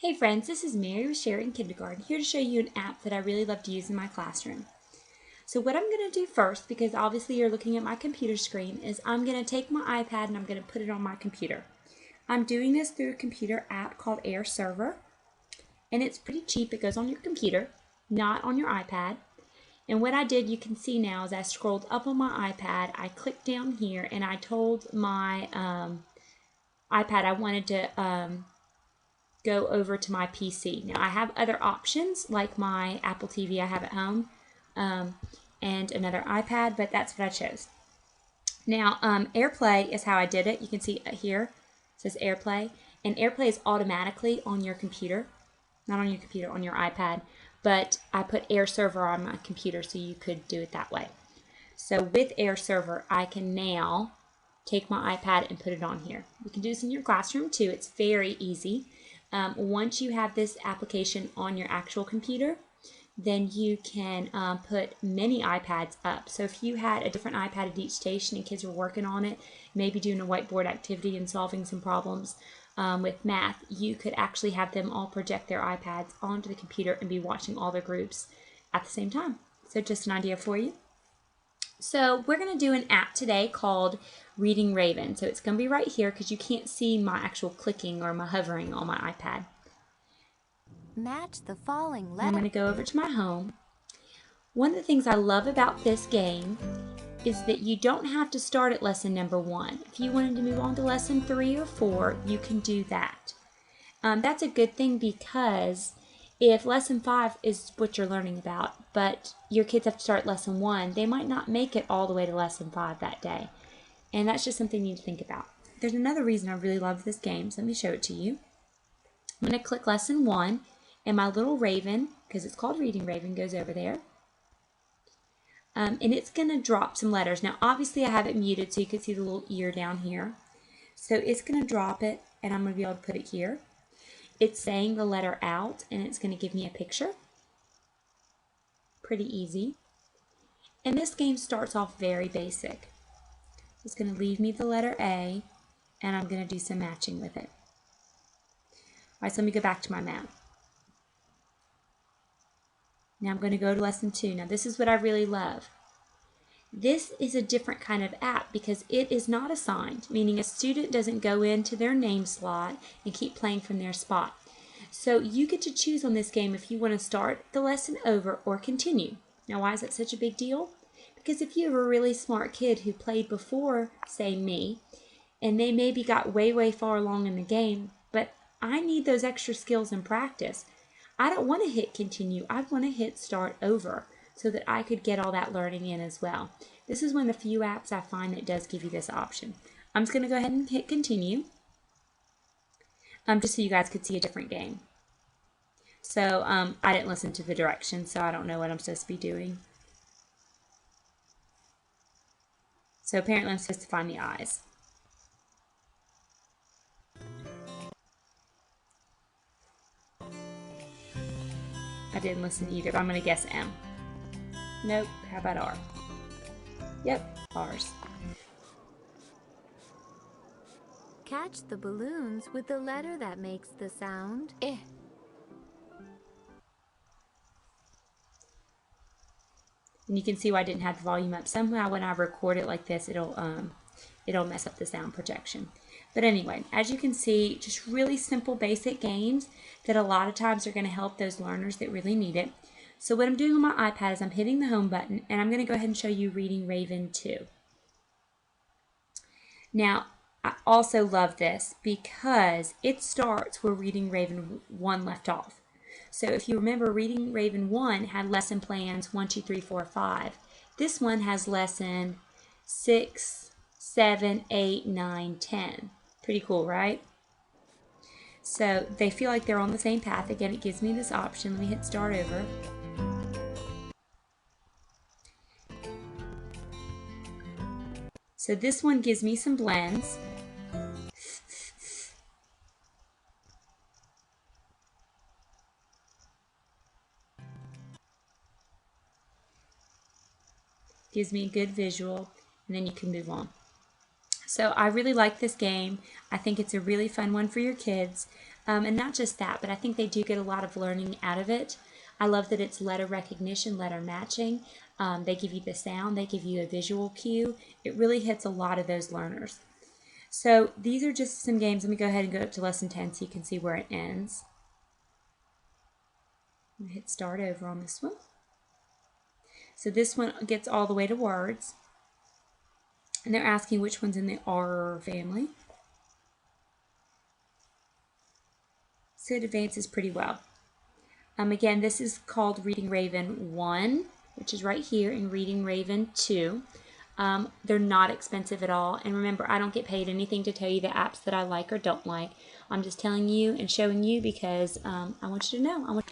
Hey friends, this is Mary with Sharing Kindergarten, here to show you an app that I really love to use in my classroom. So what I'm going to do first, because obviously you're looking at my computer screen, is I'm going to take my iPad and I'm going to put it on my computer. I'm doing this through a computer app called Air Server, and it's pretty cheap. It goes on your computer, not on your iPad. And what I did, you can see now, is I scrolled up on my iPad, I clicked down here, and I told my iPad I wanted to go over to my PC. Now I have other options like my Apple TV I have at home and another iPad, but that's what I chose. Now AirPlay is how I did it. You can see here it says AirPlay, and AirPlay is automatically on your computer, not on your computer, on your iPad, but I put Air Server on my computer so you could do it that way. So with Air Server I can now take my iPad and put it on here. You can do this in your classroom too. It's very easy. Once you have this application on your actual computer, then you can put many iPads up. So if you had a different iPad at each station and kids were working on it, maybe doing a whiteboard activity and solving some problems with math, you could actually have them all project their iPads onto the computer and be watching all their groups at the same time. So just an idea for you. So we're going to do an app today called Reading Raven. So it's going to be right here because you can't see my actual clicking or my hovering on my iPad. Match the following letter. I'm going to go over to my home. One of the things I love about this game is that you don't have to start at lesson number 1. If you wanted to move on to lesson 3 or 4, you can do that. That's a good thing because if lesson 5 is what you're learning about, but your kids have to start lesson 1, they might not make it all the way to lesson 5 that day. And that's just something you need to think about. There's another reason I really love this game, so let me show it to you. I'm going to click lesson 1, and my little raven, because it's called Reading Raven, goes over there. And it's going to drop some letters. Now, obviously, I have it muted so you can see the little ear down here. So it's going to drop it, and I'm going to be able to put it here. It's saying the letter out, and it's going to give me a picture. Pretty easy. And this game starts off very basic. It's going to leave me the letter A, and I'm going to do some matching with it. All right, so let me go back to my map. Now I'm going to go to lesson 2. Now this is what I really love. This is a different kind of app because it is not assigned, meaning a student doesn't go into their name slot and keep playing from their spot. So you get to choose on this game if you want to start the lesson over or continue. Now why is that such a big deal? Because if you have a really smart kid who played before, say me, and they maybe got way far along in the game, but I need those extra skills and practice, I don't want to hit continue. I want to hit start over so that I could get all that learning in as well. This is one of the few apps I find that does give you this option. I'm just going to go ahead and hit continue, just so you guys could see a different game. So I didn't listen to the directions, so I don't know what I'm supposed to be doing. So apparently I'm supposed to find the eyes. I didn't listen either, but I'm going to guess M. Nope. How about R? Yep, R's. Catch the balloons with the letter that makes the sound eh. And you can see why I didn't have the volume up. Somehow when I record it like this, it'll mess up the sound projection. But anyway, as you can see, just really simple basic games that a lot of times are going to help those learners that really need it. So what I'm doing on my iPad is I'm hitting the home button, and I'm going to go ahead and show you Reading Raven 2. Now, I also love this because it starts where Reading Raven 1 left off. So if you remember, Reading Raven 1 had lesson plans 1, 2, 3, 4, 5. This one has lesson 6, 7, 8, 9, 10. Pretty cool, right? So they feel like they're on the same path. Again, it gives me this option. Let me hit start over. So this one gives me some blends. Gives me a good visual, and then you can move on. So I really like this game. I think it's a really fun one for your kids. And not just that, but I think they do get a lot of learning out of it. I love that it's letter recognition, letter matching. They give you the sound, they give you a visual cue. It really hits a lot of those learners. So these are just some games. Let me go ahead and go up to lesson 10 so you can see where it ends. I'm going to hit start over on this one. So this one gets all the way to words. And they're asking which one's in the R family. So it advances pretty well. Again, this is called Reading Raven 1, which is right here, and Reading Raven 2. They're not expensive at all. And remember, I don't get paid anything to tell you the apps that I like or don't like. I'm just telling you and showing you because I want you to know.